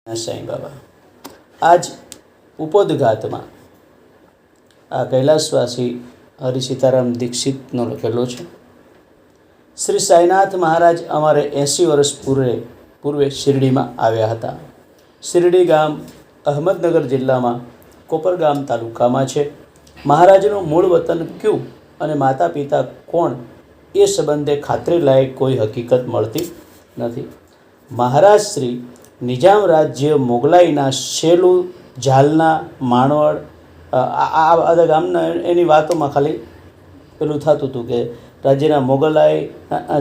સાંઈ બાબા આજ ઉપોદઘાતમાં આ કૈલાસવાસી હરિસીતારામ દીક્ષિતનો લખેલો છે. શ્રી સાંઈનાથ મહારાજ અમારે 80 વર્ષ પૂર્વે શિરડીમાં આવ્યા હતા. શિરડી ગામ અહમદનગર જિલ્લામાં કોપરગામ તાલુકામાં છે. મહારાજનું મૂળ વતન ક્યું અને માતા પિતા કોણ એ સંબંધે ખાતરીલાયક કોઈ હકીકત મળતી નથી. મહારાજ શ્રી નિજામ રાજ્ય મોગલાઈના શેલું, ઝાલના, માણવડ આ બધા ગામના એની વાતોમાં ખાલી પેલું થતું હતું કે રાજ્યના મોગલાઈ,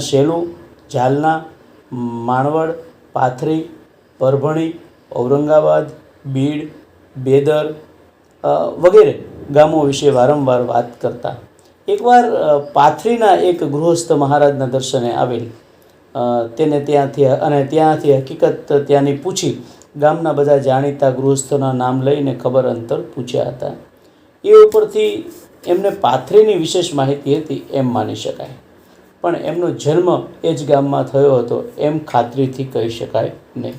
શેલું, ઝાલના, માણવડ, પાથરી, પરભણી, ઔરંગાબાદ, બીડ, બેદર વગેરે ગામો વિશે વારંવાર વાત કરતા. એકવાર પાથરીના એક ગૃહસ્થ મહારાજના દર્શને આવેલ તેને ત્યાંથી હકીકત ત્યાંની પૂછી ગામના બધા જાણીતા ગૃહસ્થોના નામ લઈને ખબર અંતર પૂછ્યા હતા. એ ઉપરથી એમને પાથરીની વિશેષ માહિતી હતી એમ માની શકાય, પણ એમનો જન્મ એ જ ગામમાં થયો હતો એમ ખાતરીથી કહી શકાય નહીં.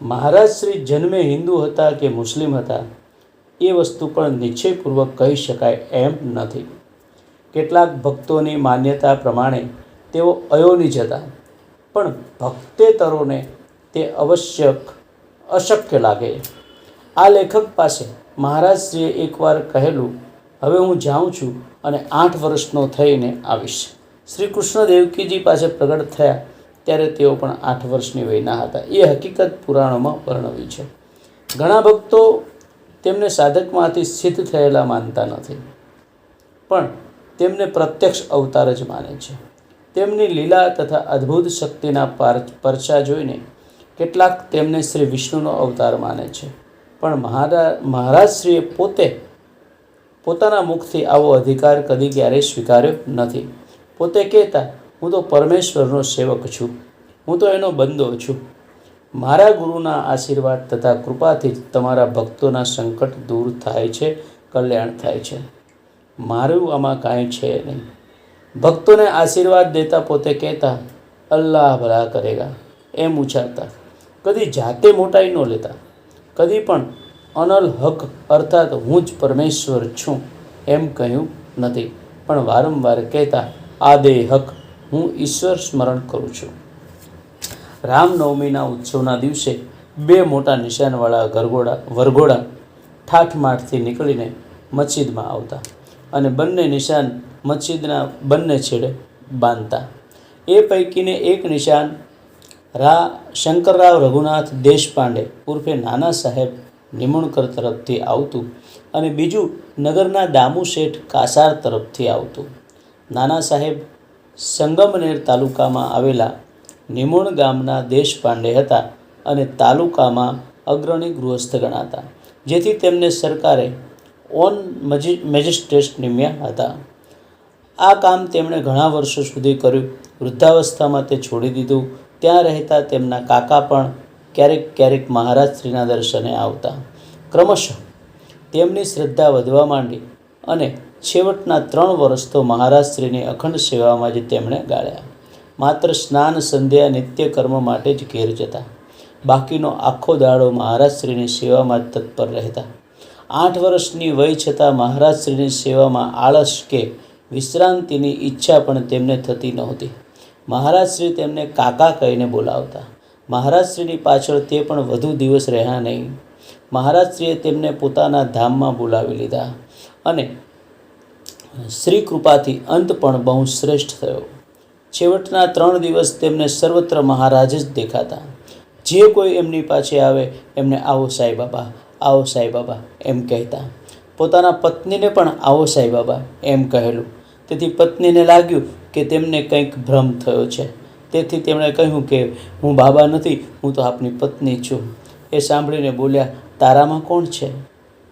મહારાજ શ્રી જન્મે હિન્દુ હતા કે મુસ્લિમ હતા એ વસ્તુ પણ નિશ્ચયપૂર્વક કહી શકાય એમ નથી. કેટલાક ભક્તોની માન્યતા પ્રમાણે તેઓ અયોનિજ હતા, પણ ભક્તેતરોને તે અશક્ય લાગે. આ લેખક પાસે મહારાજશ્રીએ એકવાર કહેલું, હવે હું જાઉં છું અને 8 વર્ષનો થઈને આવીશ. શ્રી કૃષ્ણ દેવકીજી પાસે પ્રગટ થયા ત્યારે તેઓ પણ 8 વર્ષની વયના હતા. એ હકીકત પુરાણોમાં વર્ણવી છે. ઘણા ભક્તો તેમને સાધકમાંથી સિદ્ધ થયેલા માનતા નથી, પણ તેમને પ્રત્યક્ષ અવતાર જ માને છે. તેમની લીલા તથા અદ્ભુત શક્તિના પરચા જોઈને કેટલાક તેમને શ્રી વિષ્ણુનો અવતાર માને છે, પણ મહારાજશ્રીએ પોતાના મુખથી આવો અધિકાર કદી ક્યારેય સ્વીકાર્યો નથી. પોતે કહેતા, હું તો પરમેશ્વરનો સેવક છું, હું તો એનો બંદો છું. મારા ગુરુના આશીર્વાદ તથા કૃપાથી જ તમારા ભક્તોના સંકટ દૂર થાય છે, કલ્યાણ થાય છે. મારું આમાં કાંઈ છે નહીં. ભક્તોને આશીર્વાદ દેતા પોતે કહેતા, અલ્લાહ ભલા કરેગા એમ ઉચ્ચારતા. કદી જાતે મોટાઈ ન લેતા, કદી પણ અનલ હક અર્થાત હું જ પરમેશ્વર છું એમ કહ્યું નથી, પણ વારંવાર કહેતા, આદે હક હું ઈશ્વર સ્મરણ કરું છું. રામનવમીના ઉત્સવના દિવસે 2 મોટા નિશાનવાળા વરઘોડા ઠાઠમાઠથી નીકળીને મસ્જિદમાં આવતા અને બંને નિશાન મસ્જિદના બંને છેડે બાંધતા. એ પૈકીને એક નિશાન શંકરરાવ રઘુનાથ દેશપાંડે ઉર્ફે નાના સાહેબ નિમણકર તરફથી આવતું અને બીજું નગરના દામુ શેઠ કાસાર તરફથી આવતું. નાના સાહેબ સંગમનેર તાલુકામાં આવેલા નિમોણ ગામના દેશપાંડે હતા અને તાલુકામાં અગ્રણી ગૃહસ્થ ગણાતા, જેથી તેમને સરકારે ઓન મેજિસ્ટ્રેટ નિમ્યા હતા. આ કામ તેમણે ઘણા વર્ષો સુધી કર્યું. વૃદ્ધાવસ્થામાં તે છોડી દીધું. ત્યાં રહેતા તેમના કાકા પણ ક્યારેક મહારાજશ્રીના દર્શને આવતા. ક્રમશઃ તેમની શ્રદ્ધા વધવા માંડી અને છેવટના 3 વર્ષ તો મહારાજશ્રીની અખંડ સેવામાં જ તેમણે ગાળ્યા. માત્ર સ્નાન સંધ્યા નિત્ય કર્મ માટે જ ઘેર જતા. બાકીનો આખો દાડો મહારાજશ્રીની સેવામાં જ તત્પર રહેતા. 8 વર્ષની વય છતાં મહારાજશ્રીની સેવામાં આળસ કે વિશ્રાંતિની ઈચ્છા પણ તેમને થતી નહોતી. મહારાજશ્રી તેમને કાકા કહીને બોલાવતા. મહારાજશ્રીની પાછળ તે પણ વધુ દિવસ રહ્યા નહીં. મહારાજશ્રીએ તેમને પોતાના ધામમાં બોલાવી લીધા અને શ્રી કૃપાથી અંત પણ બહુ શ્રેષ્ઠ થયો. છેવટના 3 દિવસ તેમને સર્વત્ર મહારાજ જ દેખાતા. જે કોઈ એમની પાસે આવે એમને આવો સાંઈ બાબા, આવો સાંઈ બાબા એમ કહેતા. પોતાના પત્નીને પણ આવો સાંઈ બાબા એમ કહેલું. તેથી પત્નીને લાગ્યું કે તેમને કંઈક ભ્રમ થયો છે. તેથી તેમણે કહ્યું કે હું બાબા નથી, હું તો આપની પત્ની છું. એ સાંભળીને બોલ્યા, તારામાં કોણ છે?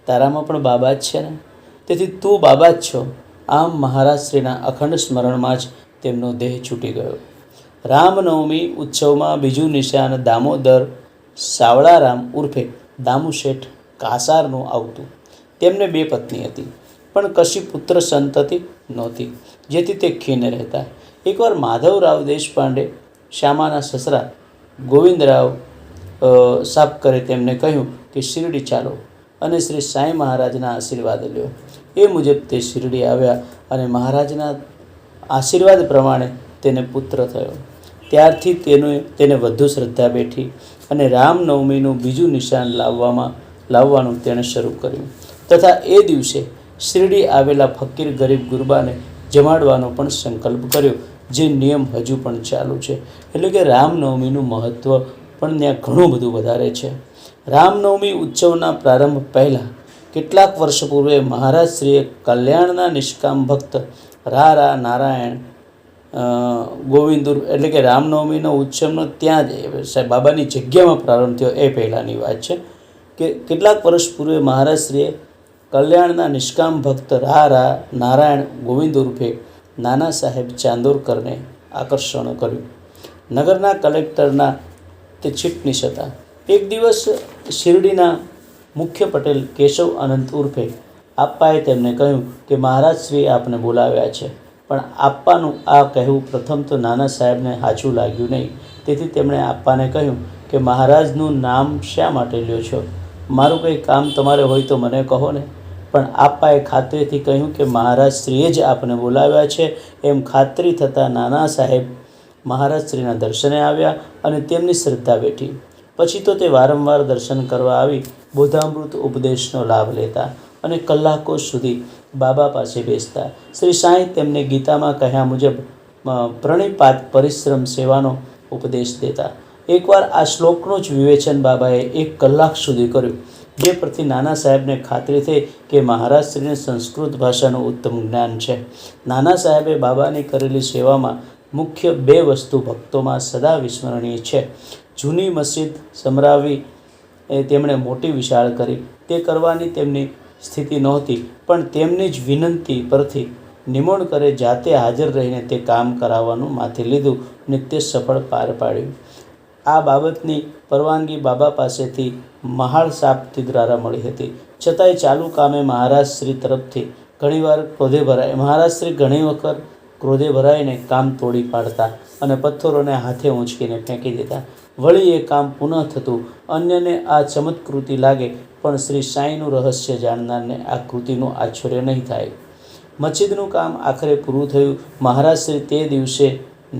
તારામાં પણ બાબા જ છે ને, તેથી તું બાબા જ છો. આમ મહારાજશ્રીના અખંડ સ્મરણમાં જ તેમનો દેહ છૂટી ગયો. રામનવમી ઉત્સવમાં બીજું નિશાન દામોદર સાવળારામ ઉર્ફે દામુ શેઠ કાસારનું આવતું. તેમને 2 પત્ની હતી, પણ કશી પુત્ર સંતતિ નહોતી, જેથી તે ખીને રહેતા. એકવાર માધવરાવ દેશપાંડે, શ્યામાના સસરા ગોવિંદરાવ સાફ કરે તેમને કહ્યું કે શિરડી ચાલો અને શ્રી સાંઈ મહારાજના આશીર્વાદ લ્યો. એ મુજબ તે શિરડી આવ્યા અને મહારાજના આશીર્વાદ પ્રમાણે તેને પુત્ર થયો. ત્યારથી તેને વધુ શ્રદ્ધા બેઠી અને રામનવમીનું બીજું નિશાન લાવવાનું તેણે શરૂ કર્યું તથા એ દિવસે શિરડી આવેલા ફકીર ગરીબ ગુરબાને જમાડવાનો પણ સંકલ્પ કર્યો, જે નિયમ હજુ પણ ચાલુ છે. એટલે કે રામનવમીનું મહત્ત્વ પણ ત્યાં ઘણું બધું વધારે છે. રામનવમી ઉત્સવના પ્રારંભ પહેલાં કેટલાક વર્ષ પૂર્વે મહારાજશ્રીએ કલ્યાણના નિષ્કામ ભક્ત રા નારાયણ ગોવિંદુર એટલે કે રામનવમીનો ઉત્સવનો ત્યાં જ બાબાની જગ્યામાં પ્રારંભ થયો એ પહેલાંની વાત છે કે કેટલાક વર્ષ પૂર્વે મહારાજશ્રીએ કલ્યાણના નિષ્કામ ભક્ત રા નારાયણ ગોવિંદ ઉર્ફે નાના સાહેબ ચાંદોરકરને આકર્ષણ કર્યું. નગરના કલેક્ટરના તે ચીફનીશ હતા. એક દિવસ શિરડીના મુખ્ય પટેલ કેશવ અનંત ઉર્ફે આપ્પાએ તેમને કહ્યું કે મહારાજશ્રીએ આપને બોલાવ્યા છે. પણ આપ્પાનું આ કહેવું પ્રથમ તો નાના સાહેબને સાચું લાગ્યું નહીં. તેથી તેમણે આપ્પાને કહ્યું કે મહારાજનું નામ શા માટે લ્યો છો? મારું કંઈ કામ તમારે હોય તો મને કહો ને. પણ આપ્પાએ ખાતરીથી કહ્યું કે મહારાજશ્રીએ જ આપને બોલાવ્યા છે. એમ ખાતરી થતાં નાના સાહેબ મહારાજશ્રીના દર્શને આવ્યા અને તેમની શ્રદ્ધા બેઠી. પછી તો તે વારંવાર દર્શન કરવા આવી બોધામૃત ઉપદેશનો લાભ લેતા અને કલાકો સુધી બાબા પાસે બેસતા. શ્રી સાંઈ તેમને ગીતામાં કહ્યા મુજબ પ્રણિપાત પરિશ્રમ સેવાનો ઉપદેશ દેતા. એકવાર આ શ્લોકનું જ વિવેચન બાબાએ 1 કલાક સુધી કર્યું, જે પરથી નાના સાહેબને ખાતરી થઈ કે મહારાજશ્રીને સંસ્કૃત ભાષાનું ઉત્તમ જ્ઞાન છે. નાના સાહેબે બાબાની કરેલી સેવામાં મુખ્ય 2 વસ્તુ ભક્તોમાં સદા વિસ્મરણીય છે. જૂની મસ્જિદ સમરાવી તેમણે મોટી વિશાળ કરી. તે કરવાની તેમની સ્થિતિ નહોતી, પણ તેમની જ વિનંતી પરથી નિમોણકરે જાતે હાજર રહીને તે કામ કરાવવાનું માથે લીધું અને તે સફળ પાર પાડ્યું. આ બાબતની પરવાનગી બાબા પાસેથી મહાળ સાપથી દ્વારા મળી હતી. છતાંય ચાલુ કામે મહારાજશ્રી તરફથી મહારાજશ્રી ઘણી વખત ક્રોધે ભરાઈને કામ તોડી પાડતા અને પથ્થરોને હાથે ઊંચકીને ફેંકી દેતા. વળી એ કામ પુનઃ થતું. અન્યને આ ચમત્કૃતિ લાગે, પણ શ્રી સાંઈનું રહસ્ય જાણનારને આ કૃતિનું આશ્ચર્ય નહીં થાય. મસ્જિદનું કામ આખરે પૂરું થયું. મહારાજશ્રી તે દિવસે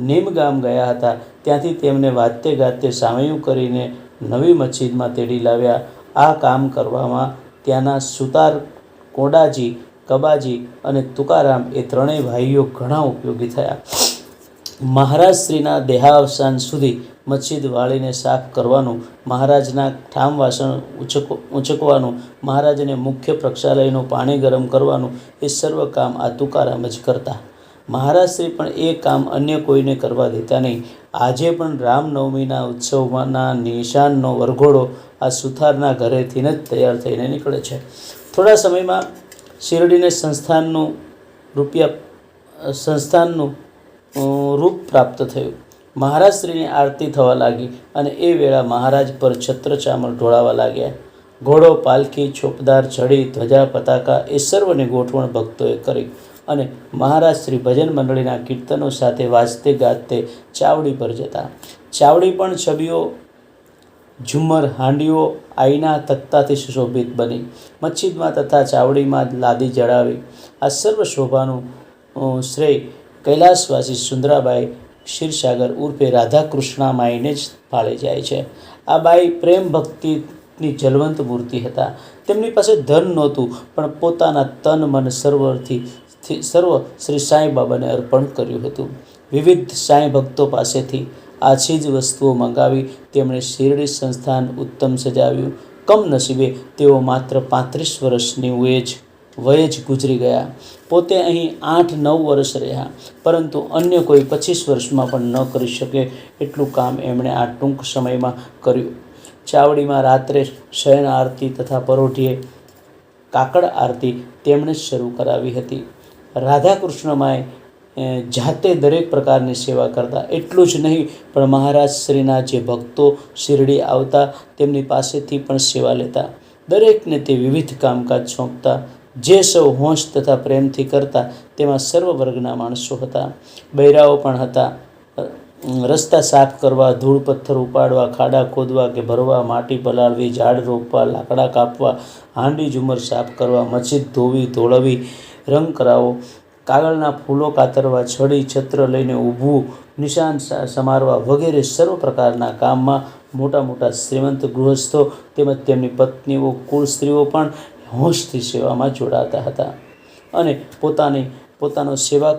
નીમગામ ગયા હતા. ત્યાંથી તેમને વાતે ગાતે સામયું કરીને નવી મસ્જિદમાં તેડી લાવ્યા. આ કામ કરવામાં ત્યાંના સુતાર કોડાજી, કબાજી અને તુકારામ એ 3 ભાઈઓ ઘણા ઉપયોગી થયા. મહારાજશ્રીના દેહાવસાન સુધી મસ્જિદ વાળીને સાફ કરવાનું, મહારાજના ઠામ વાસણ ઊંચકવાનું, મહારાજને મુખ્ય પ્રક્ષાલયનું પાણી ગરમ કરવાનું એ સર્વ કામ આ તુકારામ જ કરતા. મહારાજશ્રી પણ એ કામ અન્ય કોઈને કરવા દેતા નહીં. આજે પણ રામનવમીના ઉત્સવમાંના નિશાનનો વરઘોડો આ સુથારના ઘરેથી જ તૈયાર થઈને નીકળે છે. થોડા સમયમાં શિરડીને સંસ્થાનનું રૂપ પ્રાપ્ત થયું. મહારાજશ્રીની આરતી થવા લાગી અને એ વેળા મહારાજ પર છત્રચામર ઢોળાવા લાગ્યા. ઘોડો, પાલખી, ચોપદાર, છડી, ધ્વજા, પતાકા એ સર્વની ગોઠવણ ભક્તોએ કરી અને મહારાજશ્રી ભજન મંડળીના કીર્તનો સાથે વાજતે ગાજતે ચાવડી પર જતા. ચાવડી પણ છબીઓ, ઝુમ્મર, હાંડીઓ, આઈના તખ્તાથી સુશોભિત બની. મસ્જિદમાં તથા ચાવડીમાં લાદી જડાવી. આ સર્વ શોભાનું શ્રેય કૈલાસવાસી સુંદરાબાઈ ક્ષીરસાગર ઉર્ફે રાધાકૃષ્ણામાઈને જ ફાળે જાય છે. આ બાઈ પ્રેમ ભક્તિની જલવંત મૂર્તિ હતા. તેમની પાસે ધન નહોતું, પણ પોતાના તન મન સર્વ શ્રી સાંઈ બાબાને અર્પણ કર્યું હતું. વિવિધ સાંઈ ભક્તો પાસેથી આછી જ વસ્તુઓ મંગાવી તેમણે શિરડી સંસ્થાન ઉત્તમ સજાવ્યું. કમનસીબે તેઓ માત્ર 35 વર્ષની વયે જ ગુજરી ગયા. પોતે અહીં 8-9 વર્ષ રહ્યા, પરંતુ અન્ય કોઈ 25 વર્ષમાં પણ ન કરી શકે એટલું કામ એમણે આ ટૂંક સમયમાં કર્યું. ચાવડીમાં રાત્રે શયન આરતી તથા પરોઢિયે કાકડ આરતી તેમણે જ શરૂ કરાવી હતી. રાધાકૃષ્ણમાએ જાતે દરેક પ્રકારની સેવા કરતા. એટલું જ નહીં, પણ મહારાજશ્રીના જે ભક્તો શિરડી આવતા તેમની પાસેથી પણ સેવા લેતા. દરેકને તે વિવિધ કામકાજ સોંપતા. જે સૌ હોંશ તથા પ્રેમથી કરતા તેમાં સર્વ વર્ગના માણસો હતા. બૈરાઓ પણ હતા. રસ્તા સાફ કરવા, ધૂળ પથ્થર ઉપાડવા, ખાડા ખોદવા કે ભરવા, માટી પલાળવી, ઝાડ રોપવા, લાકડા કાપવા, હાંડી ઝુમર સાફ કરવા, મસ્જિદ ધોવી ધોળવી, રંગ કરાવો, કાગળના ફૂલો કાતરવા, છડી છત્ર લઈને ઊભવું, નિશાન સમારવા વગેરે સર્વ પ્રકારના કામમાં મોટા મોટા શ્રીમંત ગૃહસ્થો તેમજ તેમની પત્નીઓ, કુળ સ્ત્રીઓ પણ હોંશથી સેવામાં જોડાતા હતા અને પોતાને સેવા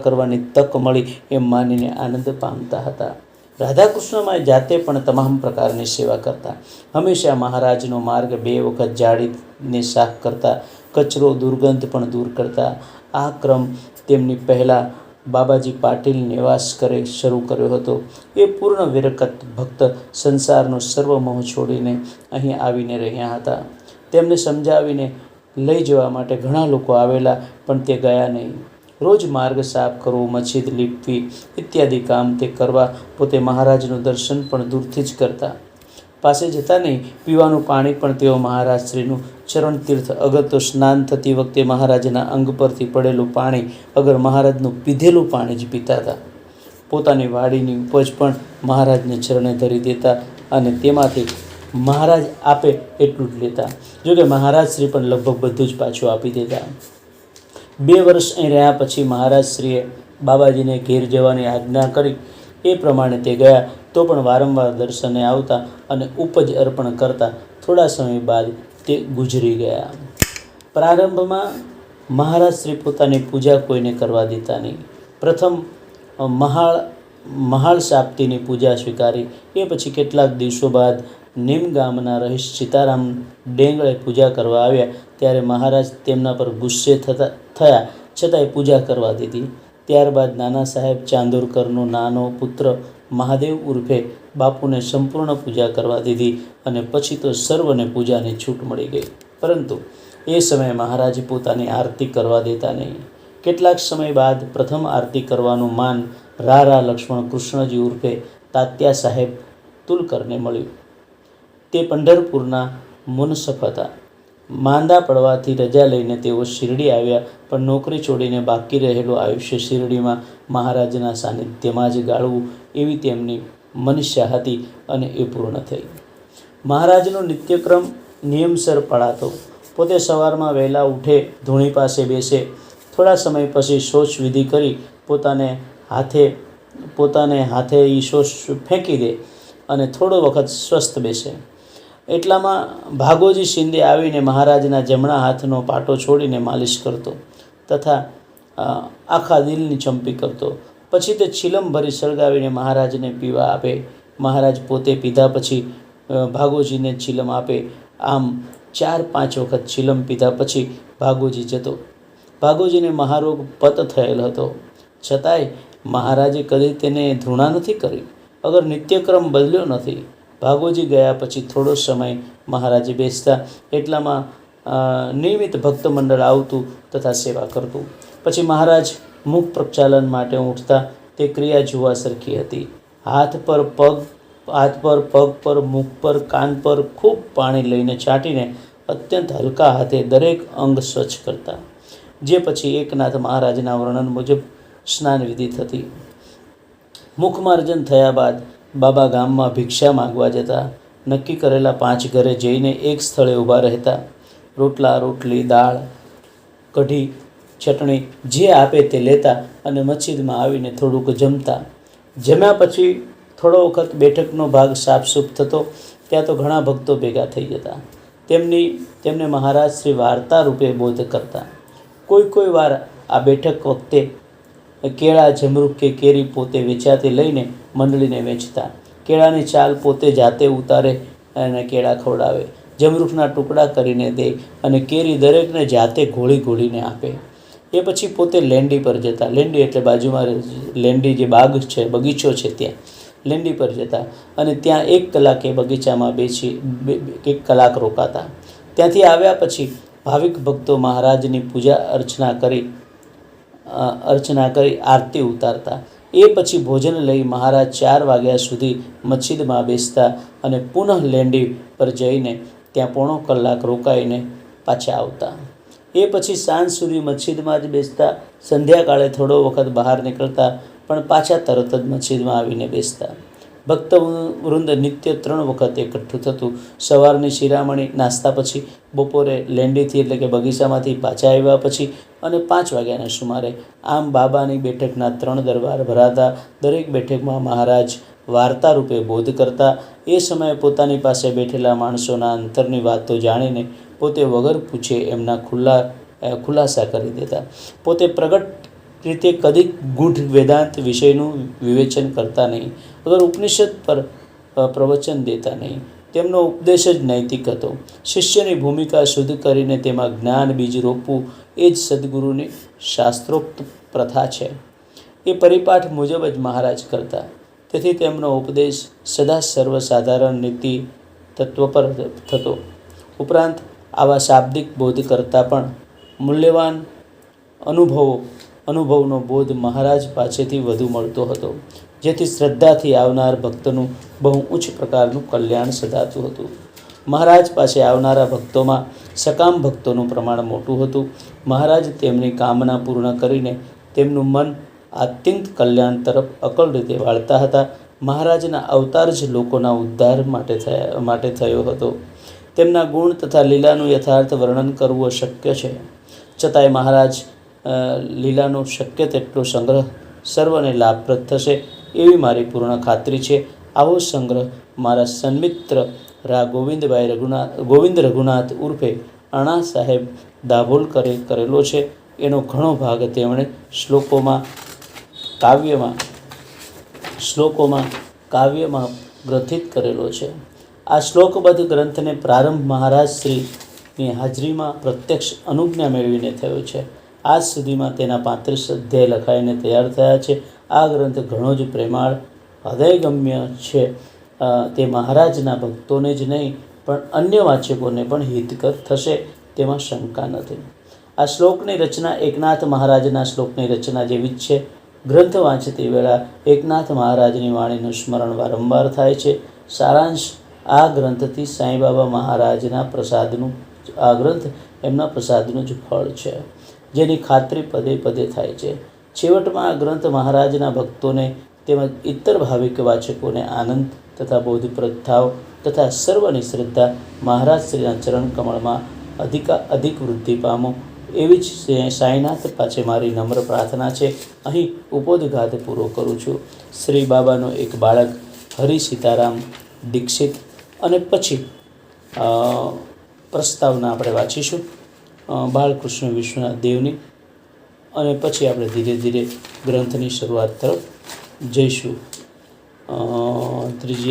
કરવાની તક મળી એમ માનીને આનંદ પામતા હતા. રાધાકૃષ્ણમાં જાતે પણ તમામ પ્રકારની સેવા કરતા. હંમેશા મહારાજનો માર્ગ 2 વખત ઝાડીને સાફ કરતા, કચરો દુર્ગંધ પણ દૂર કરતા. આ ક્રમ તેમની પહેલાં બાબાજી પાટીલ નિવાસ કરે શરૂ કર્યો હતો. એ પૂર્ણ વિરકત ભક્ત સંસારનો સર્વ મોહ છોડીને અહીં આવીને રહ્યા હતા. તેમને સમજાવીને લઈ જવા માટે ઘણા લોકો આવેલા, પણ તે ગયા નહીં. રોજ માર્ગ સાફ કરવો, મસ્જિદ લીપવી ઇત્યાદિ કામ તે કરવા પોતે મહારાજનું દર્શન પણ દૂરથી જ કરતા. પાસે જતા નહીં. પીવાનું પાણી પણ તેઓ મહારાજશ્રીનું ચરણ તીર્થ, અગર તો સ્નાન થતી વખતે મહારાજના અંગ પરથી પડેલું પાણી, અગર મહારાજનું પીધેલું પાણી જ પીતા હતા. પોતાની વાડીની ઉપજ પણ મહારાજને ચરણે ધરી દેતા અને તેમાંથી મહારાજ આપે એટલું જ લેતા. જોકે મહારાજશ્રી પણ લગભગ બધું જ પાછું આપી દેતા. 2 વર્ષ અહીં રહ્યા પછી મહારાજશ્રીએ બાબાજીને ઘેર જવાની આજ્ઞા કરી. એ પ્રમાણે તે ગયા, તો પણ વારંવાર દર્શને આવતા અને ઉપજ અર્પણ કરતા. થોડા સમય બાદ તે ગુજરી ગયા. પ્રારંભમાં મહારાજશ્રી પોતાની પૂજા કોઈને કરવા દેતા નહીં. પ્રથમ મહાળ સાપ્તીની પૂજા સ્વીકારી. એ પછી કેટલાક દિવસો બાદ નીમ ગામના રહીશ સીતારામ ડેંગળે પૂજા કરવા આવ્યા. ત્યારે મહારાજ તેમના પર ગુસ્સે થયા, છતાંય પૂજા કરવા દીધી. ત્યારબાદ નાના સાહેબ ચાંદોરકરનો નાનો પુત્ર મહાદેવ ઉર્ફે બાપુને સંપૂર્ણ પૂજા કરવા દીધી અને પછી તો સર્વને પૂજાની છૂટ મળી ગઈ. પરંતુ એ સમયે મહારાજ પોતાની આરતી કરવા દેતા નહીં. કેટલાક સમય બાદ પ્રથમ આરતી કરવાનું માન રા લક્ષ્મણ કૃષ્ણજી ઉર્ફે તાત્યા સાહેબ તુલકરને મળ્યું. તે પંઢરપુરના મુનસફ હતા. માંદા પડવાથી રજા લઈને તેઓ શિરડી આવ્યા, પણ નોકરી છોડીને બાકી રહેલું આયુષ્ય શિરડીમાં મહારાજના સાનિધ્યમાં જ ગાળવું એવી તેમની મનસ્યા હતી અને એ પૂર્ણ થઈ. મહારાજનો નિત્યક્રમ નિયમસર પડાતો. પોતે સવારમાં વહેલા ઉઠે, ધૂણી પાસે બેસે, થોડા સમય પછી શૌચ વિધિ કરી પોતાને હાથે એ શૌચ ફેંકી દે અને થોડો વખત સ્વસ્થ બેસે. એટલામાં ભાગોજી શિંદે આવીને મહારાજના જમણા હાથનો પાટો છોડીને માલિશ કરતો તથા આખા દિલની ચંપી કરતો. પછી તે ચીલમ ભરી સળગાવીને મહારાજને પીવા આપે. મહારાજ પોતે પીધા પછી ભાગોજીને ચીલમ આપે. આમ 4-5 વખત ચીલમ પીધા પછી ભાગોજી જતો. ભાગોજીને મહારોગ પત થયેલ હતો, છતાંય મહારાજે કદી તેને ધૃણા નથી કરી. અગર નિત્યક્રમ બદલ્યો નથી. ભાગોજી ગયા પછી થોડો સમય મહારાજે બેસતા. એટલામાં નિયમિત ભક્ત મંડળ આવતું તથા સેવા કરતું. પછી મહારાજ મુખ પ્રક્ષાલન માટે ઉઠતા. તે ક્રિયા જોવા સરખી હતી. હાથ પર, પગ પર, મુખ પર, કાન પર ખૂબ પાણી લઈને છાંટીને અત્યંત હલકા હાથે દરેક અંગ સ્વચ્છ કરતા. જે પછી એકનાથ મહારાજના વર્ણન મુજબ સ્નાન વિધિ થતી. મુખમાર્જન થયા બાદ બાબા ગામમાં ભિક્ષા માગવા જતા. નક્કી કરેલા 5 ઘરે જઈને એક સ્થળે ઊભા રહેતા. રોટલા, રોટલી, દાળ, કઢી, ચટણી જે આપે તે લેતા અને મસ્જિદમાં આવીને થોડુંક જમતા. જમ્યા પછી થોડો વખત બેઠકનો ભાગ સાફસૂફ થતો. ત્યાં તો ઘણા ભક્તો ભેગા થઈ જતા. તેમને મહારાજ શ્રી વાર્તા રૂપે બોધ કરતા. કોઈ વાર આ બેઠક વખતે કેળા, જમરૂખ કે કેરી પોતે વેચાતી લઈને મંડળીને વેચતા. કેળાની છાલ પોતે જાતે ઉતારે અને કેળા ખવડાવે. જમરૂખના ટુકડા કરીને દે અને કેરી દરેકને જાતે ઘોળીને આપે. એ પછી પોતે લેંડી પર જતા. લેંડી એટલે બાજુમાં લેંડી જે બાગ છે, બગીચો છે, ત્યાં લેંડી પર જતા અને ત્યાં 1 કલાક એ બગીચામાં બેસી 1 કલાક રોકાતા. ત્યાંથી આવ્યા પછી ભાવિક ભક્તો મહારાજની પૂજા અર્ચના કરી આરતી ઉતારતા. એ પછી ભોજન લઈ મહારાજ 4 વાગ્યા સુધી મસ્જિદમાં બેસતા અને પુનઃ લેંડી પર જઈને ત્યાં પોણો કલાક રોકાઈને પાછા આવતા. એ પછી સાંજ સુધી મસ્જિદમાં જ બેસતા. સંધ્યાકાળે થોડો વખત બહાર નીકળતા. પણ પાછા તરત જ મસ્જિદમાં આવીને બેસતા. ભક્ત વૃંદ નિત્ય 3 વખત એકઠું થતું. સવારની શિરામણી નાસ્તા પછી, બપોરે લેંડીથી એટલે કે બગીચામાંથી પાછા આવ્યા પછી અને 5 વાગ્યાના સુમારે. આમ બાબાની બેઠકના 3 દરબાર ભરાતા. દરેક બેઠકમાં મહારાજ વાર્તા રૂપે બોધ કરતા. એ સમયે પોતાની પાસે બેઠેલા માણસોના અંતરની વાતો જાણીને પોતે વગર પૂછે એમના ખુલાસા કરી દેતા. પોતે પ્રગટ રીતે કદી ગૂઢ વેદાંત વિષયનું વિવેચન કરતા નહીં. વગર ઉપનિષદ પર પ્રવચન દેતા નહીં. તેમનો ઉપદેશ જ નૈતિક હતો. શિષ્યની ભૂમિકા શુદ્ધ કરીને તેમાં જ્ઞાન બીજ રોપવું એ જ સદગુરુની શાસ્ત્રોક્ત પ્રથા છે. એ પરિપાઠ મુજબ જ મહારાજ કરતા. તેથી તેમનો ઉપદેશ સદા સર્વસાધારણ નીતિ તત્વ પર થતો. ઉપરાંત આવા શાબ્દિક બોધ કરતાં પણ મૂલ્યવાન અનુભવનો બોધ મહારાજ પાસેથી વધુ મળતો હતો, જેથી શ્રદ્ધાથી આવનાર ભક્તનું બહુ ઉચ્ચ પ્રકારનું કલ્યાણ સધાતું હતું. મહારાજ પાસે આવનારા ભક્તોમાં સકામ ભક્તોનું પ્રમાણ મોટું હતું. મહારાજ તેમની કામના પૂર્ણ કરીને તેમનું મન આત્યંત કલ્યાણ તરફ અકળ રીતે વાળતા હતા. મહારાજના અવતાર જ લોકોના ઉદ્ધાર માટે થયો હતો. તેમના ગુણ તથા લીલાનું યથાર્થ વર્ણન કરવું અશક્ય છે. છતાંય મહારાજ લીલાનો શક્ય તેટલો સંગ્રહ સર્વને લાભપ્રદ થશે એવી મારી પૂર્ણ ખાતરી છે. આવો સંગ્રહ મારા સન્મિત્ર ગોવિંદ રઘુનાથ ઉર્ફે અણા સાહેબ દાભોલકરે કરેલો છે. એનો ઘણો ભાગ તેમણે કાવ્યમાં ગ્રથિત કરેલો છે. આ શ્લોકબદ્ધ ગ્રંથને પ્રારંભ મહારાજ શ્રીની હાજરીમાં પ્રત્યક્ષ અનુજ્ઞા મેળવીને થયો છે. આજ સુધીમાં તેના 35 અધ્યાય લખાઈને તૈયાર થયા છે. આ ગ્રંથ ઘણો જ પ્રેમાળ, હૃદયગમ્ય છે. તે મહારાજના ભક્તોને જ નહીં પણ અન્ય વાચકોને પણ હિતકર થશે તેમાં શંકા નથી. આ શ્લોકની રચના એકનાથ મહારાજના શ્લોકની રચના જેવી જ છે. ગ્રંથ વાંચતી વેળા એકનાથ મહારાજની વાણીનું સ્મરણ વારંવાર થાય છે. સારાંશ: આ ગ્રંથથી સાંઈબાબા મહારાજના એમના પ્રસાદનું જ ફળ છે, જેની ખાતરી પદે પદે થાય છે. છેવટમાં આ ગ્રંથ મહારાજના ભક્તોને તેમજ ઇતર ભાવિક વાચકોને આનંદ તથા બોધપ્રદ થાવ તથા સર્વની શ્રદ્ધા મહારાજ શ્રીના ચરણ કમળમાં અધિક વૃદ્ધિ પામો એવી જ સાંઈનાથ પાસે મારી નમ્ર પ્રાર્થના છે. અહીં ઉપોદઘાત પૂરો કરું છું. શ્રી બાબાનો એક બાળક હરિ સીતારામ દીક્ષિત અને પછી પ્રસ્તાવના આપણે વાંચીશું બાળકૃષ્ણ વિશ્વનાથ દેવની, અને પછી આપણે ધીરે ધીરે ગ્રંથની શરૂઆત તરફ જઈશું. ત્રીજી